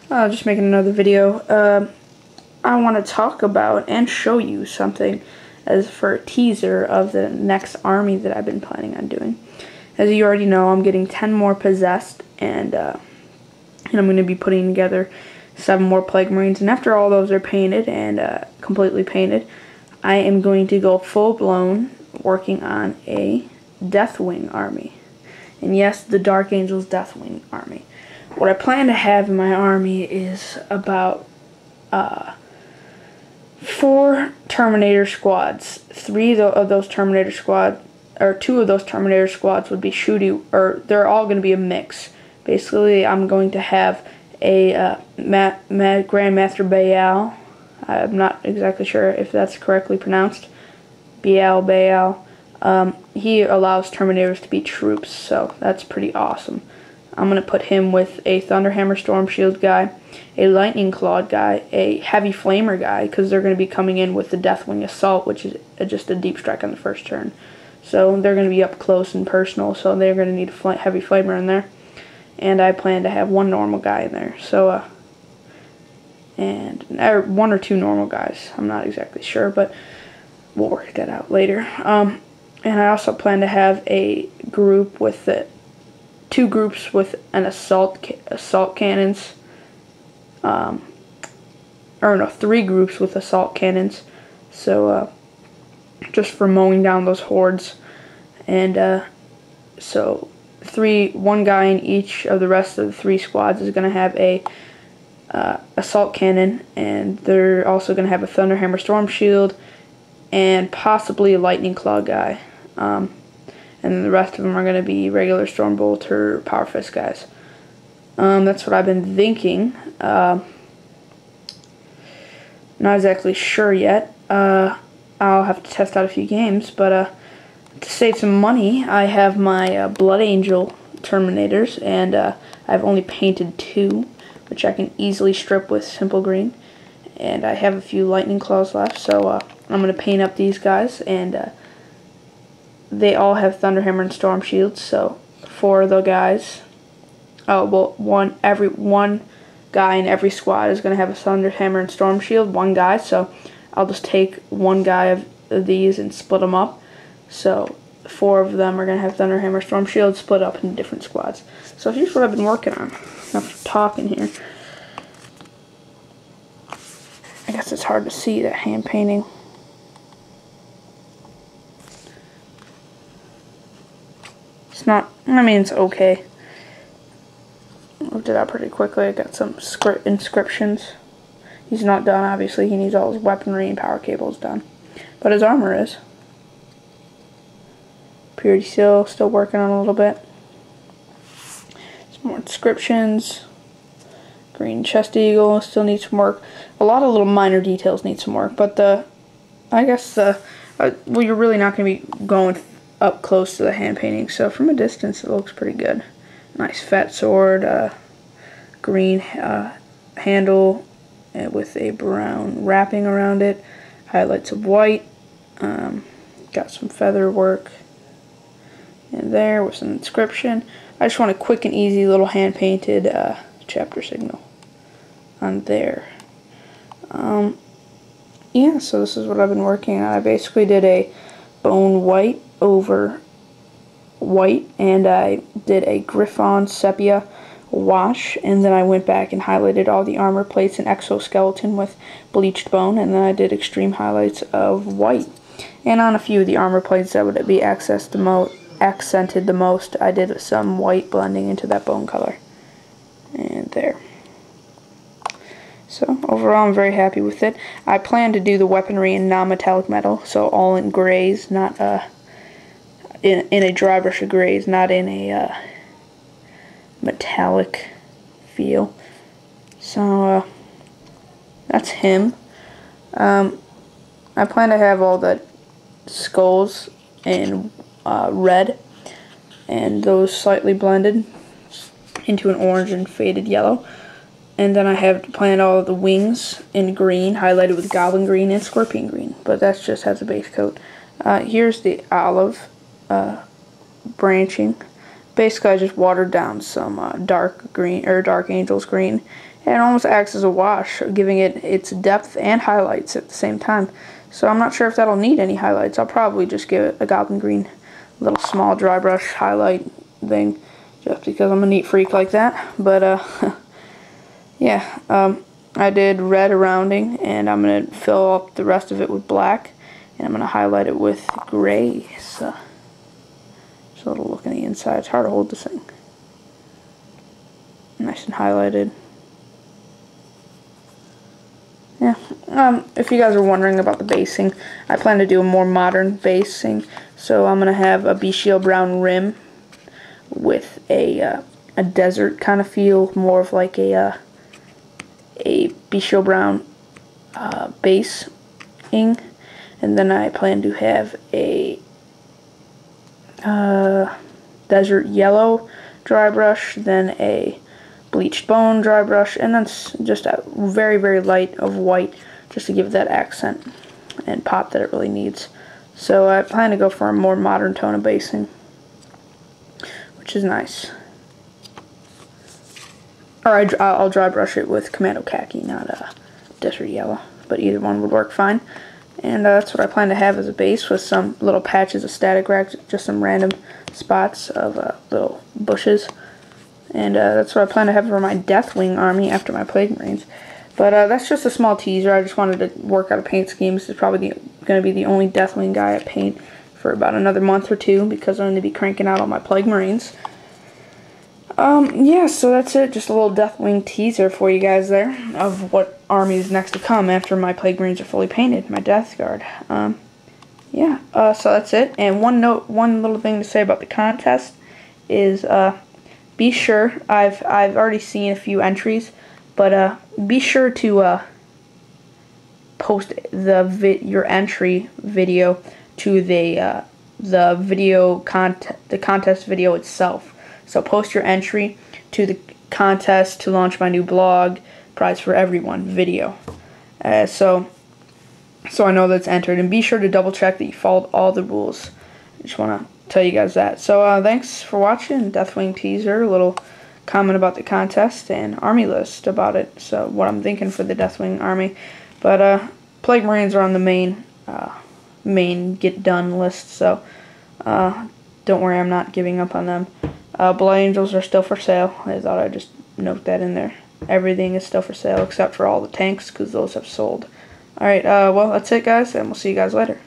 Just making another video. I want to talk about and show you something as for a teaser of the next army that I've been planning on doing. As you already know, I'm getting 10 more possessed, and I'm going to be putting together 7 more Plague Marines. And after all those are painted and completely painted, I am going to go full-blown working on a Deathwing army. And yes, the Dark Angels Deathwing army. What I plan to have in my army is about 4 Terminator squads. 2 of those Terminator squads would be shooty, or they're all going to be a mix. Basically, I'm going to have a Grandmaster Baal. I'm not exactly sure if that's correctly pronounced. Baal. He allows Terminators to be troops, so that's pretty awesome. I'm going to put him with a Thunderhammer Storm Shield guy, a Lightning Clawed guy, a Heavy Flamer guy, because they're going to be coming in with the Deathwing Assault, which is just a deep strike on the first turn. So they're going to be up close and personal, so they're going to need a Heavy Flamer in there. And I plan to have 1 normal guy in there, so or 1 or 2 normal guys. I'm not exactly sure, but we'll work that out later. And I also plan to have a group with 2 groups with an assault cannons. 3 groups with assault cannons. So just for mowing down those hordes. And so 1 guy in each of the rest of the 3 squads is going to have a assault cannon, and they're also going to have a Thunderhammer Storm Shield and possibly a Lightning Claw guy. And then the rest of them are going to be regular Stormbolt or Power Fist guys. That's what I've been thinking. Not exactly sure yet. I'll have to test out a few games, but to save some money, I have my Blood Angel Terminators, and I've only painted 2, which I can easily strip with simple green. And I have a few Lightning Claws left, so I'm going to paint up these guys, and they all have Thunderhammer and Storm Shields, so 4 of the guys, one guy in every squad is going to have a Thunderhammer and Storm Shield, 1 guy, so I'll just take 1 guy of these and split them up. So 4 of them are going to have Thunderhammer Storm Shield split up into different squads. So here's what I've been working on. Enough talking here. I guess it's hard to see that hand painting. It's not, I mean, it's okay. Looked it out pretty quickly. I got some inscriptions. He's not done, obviously. He needs all his weaponry and power cables done. But his armor is. Purity Seal, still working on a little bit. Some more inscriptions. Green Chest Eagle still needs some work. A lot of little minor details need some work. But I guess well, you're really not going to be going up close to the hand painting. So from a distance, it looks pretty good. Nice fat sword. Green handle with a brown wrapping around it. Highlights of white. Got some feather work in there with some inscription. I just want a quick and easy little hand painted chapter signal on there. Yeah, so this is what I've been working on. I basically did a bone white over white, and I did a Griffon sepia wash, and then I went back and highlighted all the armor plates and exoskeleton with bleached bone, and then I did extreme highlights of white. And on a few of the armor plates that would be accented the most, I did some white blending into that bone color. And there. So overall, I'm very happy with it. I plan to do the weaponry in non-metallic metal, so all in grays, not in a dry brush of grays, not in a metallic feel. So that's him. I plan to have all the skulls in red, and those slightly blended into an orange and faded yellow. And then I have planned all of the wings in green, highlighted with goblin green and scorpion green, but that's just as a base coat. Here's the olive branching. Basically, I just watered down some dark green or Dark Angels green and it almost acts as a wash, giving it its depth and highlights at the same time. So I'm not sure if that'll need any highlights. I'll probably just give it a Goblin Green little small dry brush highlight thing, just because I'm a neat freak like that. But yeah, I did red rounding, and I'm going to fill up the rest of it with black, and I'm going to highlight it with gray. So just a little look on the inside. It's hard to hold this thing. Nice and highlighted. Yeah, if you guys are wondering about the basing, I plan to do a more modern basing, so I'm going to have a Beachiel brown rim with a desert kind of feel, more of like a Beachiel brown basing, and then I plan to have a desert yellow dry brush, then a bleached bone dry brush, and then just a very, very light of white, just to give it that accent and pop that it really needs. So I plan to go for a more modern tone of basing, which is nice. Or I'll dry brush it with Commando Khaki, not Desert Yellow, but either one would work fine. And that's what I plan to have as a base, with some little patches of static rack, just some random spots of little bushes. And that's what I plan to have for my Deathwing army after my Plague Marines. But that's just a small teaser. I just wanted to work out a paint scheme. This is probably going to be the only Deathwing guy I paint for about another month or two, because I'm going to be cranking out all my Plague Marines. Yeah, so that's it. Just a little Deathwing teaser for you guys there of what army is next to come after my Plague Marines are fully painted, my Death Guard. Yeah, so that's it. And one little thing to say about the contest is, be sure, I've already seen a few entries, but be sure to post your entry video to the contest video itself. So post your entry to the contest to launch my new blog, Prize for Everyone video. So I know that's entered, and be sure to double check that you followed all the rules. I just want to tell you guys that. So thanks for watching. Deathwing teaser, a little comment about the contest, and army list about it. So what I'm thinking for the Deathwing army. But Plague Marines are on the main get done list. So don't worry, I'm not giving up on them. Blood Angels are still for sale. I thought I'd just note that in there. Everything is still for sale except for all the tanks, because those have sold. Alright, well, that's it, guys, and we'll see you guys later.